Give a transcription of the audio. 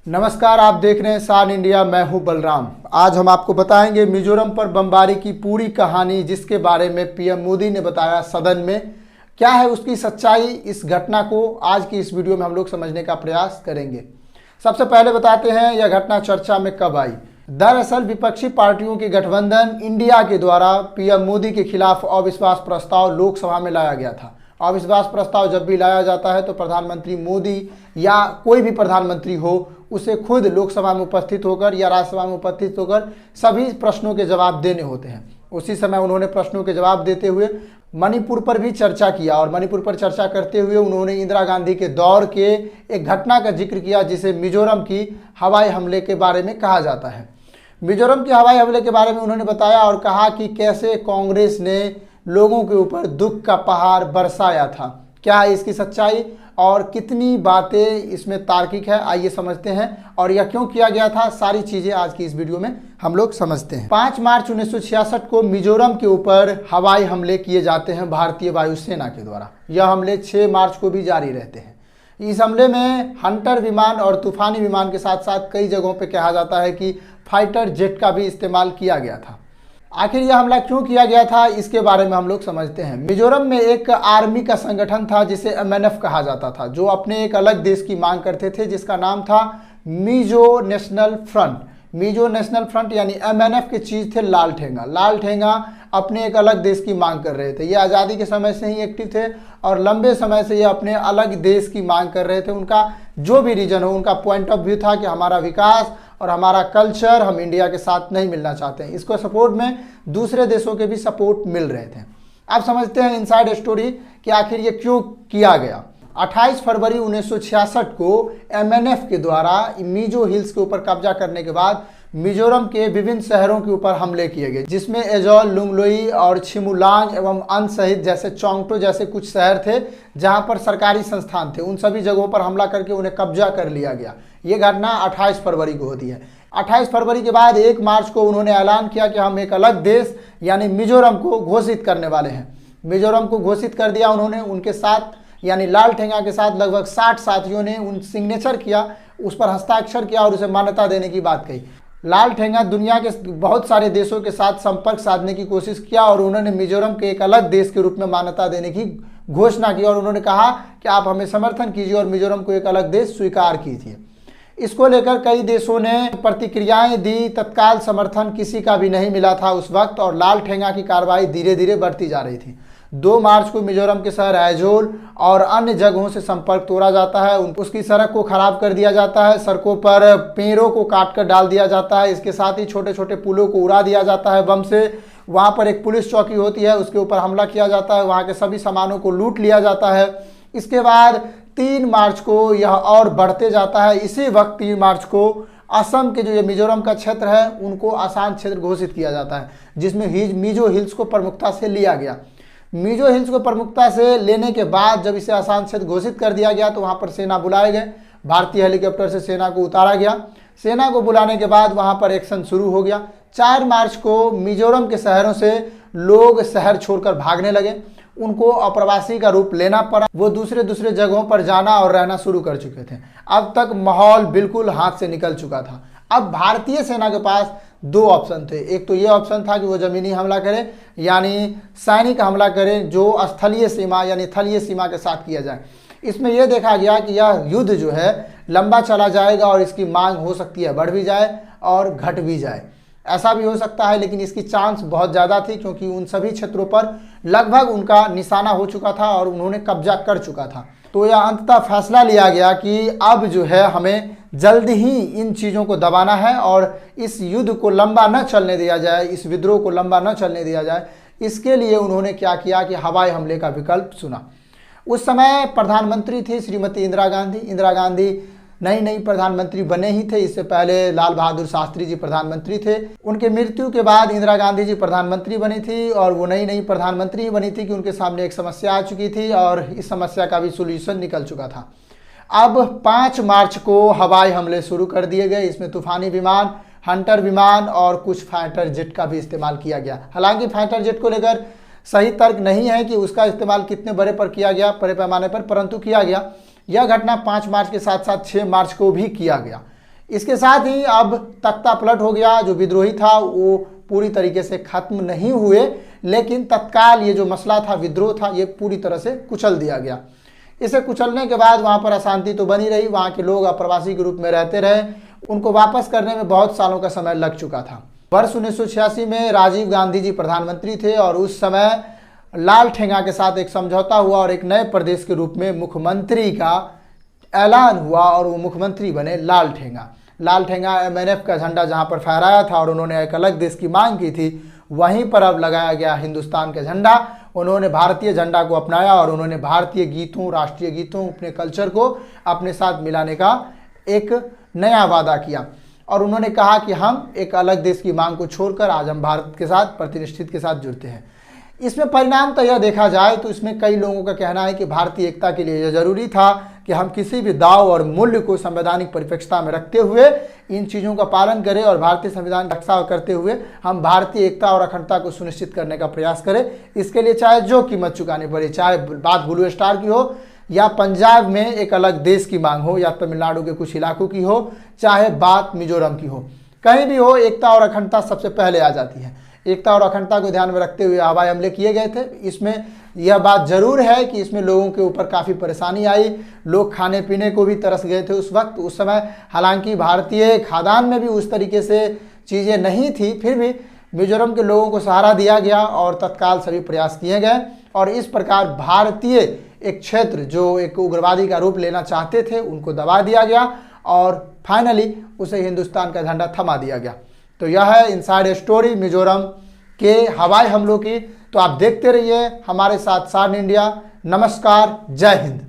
नमस्कार, आप देख रहे हैं सान इंडिया। मैं हूं बलराम। आज हम आपको बताएंगे मिजोरम पर बमबारी की पूरी कहानी, जिसके बारे में पीएम मोदी ने बताया सदन में। क्या है उसकी सच्चाई, इस घटना को आज की इस वीडियो में हम लोग समझने का प्रयास करेंगे। सबसे पहले बताते हैं यह घटना चर्चा में कब आई। दरअसल विपक्षी पार्टियों के गठबंधन इंडिया के द्वारा पीएम मोदी के खिलाफ अविश्वास प्रस्ताव लोकसभा में लाया गया था। अविश्वास प्रस्ताव जब भी लाया जाता है तो प्रधानमंत्री मोदी या कोई भी प्रधानमंत्री हो, उसे खुद लोकसभा में उपस्थित होकर या राज्यसभा में उपस्थित होकर सभी प्रश्नों के जवाब देने होते हैं। उसी समय उन्होंने प्रश्नों के जवाब देते हुए मणिपुर पर भी चर्चा किया और मणिपुर पर चर्चा करते हुए उन्होंने इंदिरा गांधी के दौर के एक घटना का जिक्र किया, जिसे मिजोरम की हवाई हमले के बारे में कहा जाता है। मिजोरम के हवाई हमले के बारे में उन्होंने बताया और कहा कि कैसे कांग्रेस ने लोगों के ऊपर दुख का पहाड़ बरसाया था। क्या है इसकी सच्चाई और कितनी बातें इसमें तार्किक है, आइए समझते हैं। और यह क्यों किया गया था, सारी चीजें आज की इस वीडियो में हम लोग समझते हैं। 5 मार्च 1966 को मिजोरम के ऊपर हवाई हमले किए जाते हैं भारतीय वायुसेना के द्वारा। यह हमले 6 मार्च को भी जारी रहते हैं। इस हमले में हंटर विमान और तूफानी विमान के साथ साथ कई जगहों पर कहा जाता है कि फाइटर जेट का भी इस्तेमाल किया गया था। आखिर यह हमला क्यों किया गया था, इसके बारे में हम लोग समझते हैं। मिजोरम में एक आर्मी का संगठन था जिसे एमएनएफ कहा जाता था, जो अपने एक अलग देश की मांग करते थे, जिसका नाम था Mizo national front. Mizo national front यानी एमएनएफ की चीज थे लालठेंगा। लालठेंगा अपने एक अलग देश की मांग कर रहे थे। ये आज़ादी के समय से ही एक्टिव थे और लंबे समय से ये अपने अलग देश की मांग कर रहे थे। उनका जो भी रीजन हो, उनका पॉइंट ऑफ व्यू था कि हमारा विकास और हमारा कल्चर हम इंडिया के साथ नहीं मिलना चाहते हैं। इसको सपोर्ट में दूसरे देशों के भी सपोर्ट मिल रहे थे। अब समझते हैं इनसाइड स्टोरी कि आखिर ये क्यों किया गया। 28 फरवरी 1966 को एमएनएफ के द्वारा मिजो हिल्स के ऊपर कब्जा करने के बाद मिजोरम के विभिन्न शहरों के ऊपर हमले किए गए, जिसमें एजोल, लुंगलोई और छिमुलांग एवं अन्य सहित जैसे चोंगटो जैसे कुछ शहर थे जहां पर सरकारी संस्थान थे। उन सभी जगहों पर हमला करके उन्हें कब्जा कर लिया गया। ये घटना 28 फरवरी को होती है। 28 फरवरी के बाद 1 मार्च को उन्होंने ऐलान किया कि हम एक अलग देश यानी मिजोरम को घोषित करने वाले हैं। मिजोरम को घोषित कर दिया उन्होंने। उनके साथ यानी लालठेंगा के साथ लगभग 60 साथियों ने उन सिग्नेचर किया, उस पर हस्ताक्षर किया और उसे मान्यता देने की बात कही। लालठेंगा दुनिया के बहुत सारे देशों के साथ संपर्क साधने की कोशिश किया और उन्होंने मिजोरम के एक अलग देश के रूप में मान्यता देने की घोषणा की और उन्होंने कहा कि आप हमें समर्थन कीजिए और मिजोरम को एक अलग देश स्वीकार कीजिए। इसको लेकर कई देशों ने प्रतिक्रियाएं दी। तत्काल समर्थन किसी का भी नहीं मिला था उस वक्त और लालठेंगा की कार्रवाई धीरे धीरे बढ़ती जा रही थी। 2 मार्च को मिजोरम के शहर ऐजोल और अन्य जगहों से संपर्क तोड़ा जाता है। उसकी सड़क को खराब कर दिया जाता है, सड़कों पर पेड़ों को काट कर डाल दिया जाता है। इसके साथ ही छोटे छोटे पुलों को उड़ा दिया जाता है बम से। वहाँ पर एक पुलिस चौकी होती है, उसके ऊपर हमला किया जाता है। वहाँ के सभी सामानों को लूट लिया जाता है। इसके बाद 3 मार्च को यह और बढ़ते जाता है। इसी वक्त 3 मार्च को असम के जो ये मिजोरम का क्षेत्र है उनको आसान क्षेत्र घोषित किया जाता है, जिसमें मिजो हिल्स को प्रमुखता से लिया गया। मिजो हिल्स को प्रमुखता से लेने के बाद जब इसे आसान क्षेत्र घोषित कर दिया गया तो वहां पर सेना बुलाए गए। भारतीय हेलीकॉप्टर से सेना को उतारा गया। सेना को बुलाने के बाद वहां पर एक्शन शुरू हो गया। 4 मार्च को मिजोरम के शहरों से लोग शहर छोड़कर भागने लगे। उनको अप्रवासी का रूप लेना पड़ा। वो दूसरे जगहों पर जाना और रहना शुरू कर चुके थे। अब तक माहौल बिल्कुल हाथ से निकल चुका था। अब भारतीय सेना के पास 2 ऑप्शन थे। एक तो ये ऑप्शन था कि वो जमीनी हमला करे यानी सैनिक हमला करें, जो स्थलीय सीमा यानी थलीय सीमा के साथ किया जाए। इसमें यह देखा गया कि यह युद्ध जो है लंबा चला जाएगा और इसकी मांग हो सकती है बढ़ भी जाए और घट भी जाए। ऐसा भी हो सकता है, लेकिन इसकी चांस बहुत ज़्यादा थी क्योंकि उन सभी क्षेत्रों पर लगभग उनका निशाना हो चुका था और उन्होंने कब्जा कर चुका था। तो यह अंततः फैसला लिया गया कि अब जो है हमें जल्द ही इन चीज़ों को दबाना है और इस युद्ध को लंबा न चलने दिया जाए, इस विद्रोह को लंबा न चलने दिया जाए। इसके लिए उन्होंने क्या किया कि हवाई हमले का विकल्प चुना। उस समय प्रधानमंत्री थी श्रीमती इंदिरा गांधी। इंदिरा गांधी नई प्रधानमंत्री बने ही थे। इससे पहले लाल बहादुर शास्त्री जी प्रधानमंत्री थे। उनके मृत्यु के बाद इंदिरा गांधी जी प्रधानमंत्री बनी थी और वो नई प्रधानमंत्री ही बनी थी कि उनके सामने एक समस्या आ चुकी थी और इस समस्या का भी सोल्यूशन निकल चुका था। अब 5 मार्च को हवाई हमले शुरू कर दिए गए। इसमें तूफानी विमान, हंटर विमान और कुछ फाइटर जेट का भी इस्तेमाल किया गया। हालांकि फाइटर जेट को लेकर सही तर्क नहीं है कि उसका इस्तेमाल कितने बड़े पैमाने पर, परंतु किया गया। यह घटना 5 मार्च के साथ साथ 6 मार्च को भी किया गया। इसके साथ ही अब तख्ता पलट हो गया। जो विद्रोही था वो पूरी तरीके से खत्म नहीं हुए, लेकिन तत्काल ये जो मसला था, विद्रोह था, ये पूरी तरह से कुचल दिया गया। इसे कुचलने के बाद वहाँ पर अशांति तो बनी रही, वहाँ के लोग अप्रवासी के रूप में रहते रहे, उनको वापस करने में बहुत सालों का समय लग चुका था। वर्ष 1986 में राजीव गांधी जी प्रधानमंत्री थे और उस समय लालठेंगा के साथ एक समझौता हुआ और एक नए प्रदेश के रूप में मुख्यमंत्री का ऐलान हुआ और वो मुख्यमंत्री बने लालठेंगा। लालठेंगा MNF का झंडा जहाँ पर फहराया था और उन्होंने एक अलग देश की मांग की थी, वहीं पर अब लगाया गया हिंदुस्तान का झंडा। उन्होंने भारतीय झंडा को अपनाया और उन्होंने भारतीय गीतों, राष्ट्रीय गीतों, अपने कल्चर को अपने साथ मिलाने का एक नया वादा किया और उन्होंने कहा कि हम एक अलग देश की मांग को छोड़कर आज हम भारत के साथ, प्रतिनिधित्व के साथ जुड़ते हैं। इसमें परिणाम तो यह देखा जाए तो इसमें कई लोगों का कहना है कि भारतीय एकता के लिए यह जरूरी था कि हम किसी भी दाव और मूल्य को संवैधानिक परिप्रेक्ष्यता में रखते हुए इन चीज़ों का पालन करें और भारतीय संविधान की रक्षा करते हुए हम भारतीय एकता और अखंडता को सुनिश्चित करने का प्रयास करें। इसके लिए चाहे जो कीमत चुकानी पड़े, चाहे बात ब्लू स्टार की हो या पंजाब में एक अलग देश की मांग हो या तमिलनाडु के कुछ इलाकों की हो, चाहे बात मिजोरम की हो, कहीं भी हो, एकता और अखंडता सबसे पहले आ जाती है। एकता और अखंडता को ध्यान में रखते हुए हवाई हमले किए गए थे। इसमें यह बात जरूर है कि इसमें लोगों के ऊपर काफ़ी परेशानी आई, लोग खाने पीने को भी तरस गए थे उस वक्त, उस समय। हालांकि भारतीय खाद्यान्न में भी उस तरीके से चीज़ें नहीं थी, फिर भी मिजोरम के लोगों को सहारा दिया गया और तत्काल सभी प्रयास किए गए और इस प्रकार भारतीय एक क्षेत्र जो एक उग्रवादी का रूप लेना चाहते थे उनको दबा दिया गया और फाइनली उसे हिंदुस्तान का झंडा थमा दिया गया। तो यह है इनसाइड स्टोरी मिजोरम के हवाई हमलों की। तो आप देखते रहिए हमारे साथ सार्न इंडिया। नमस्कार, जय हिंद।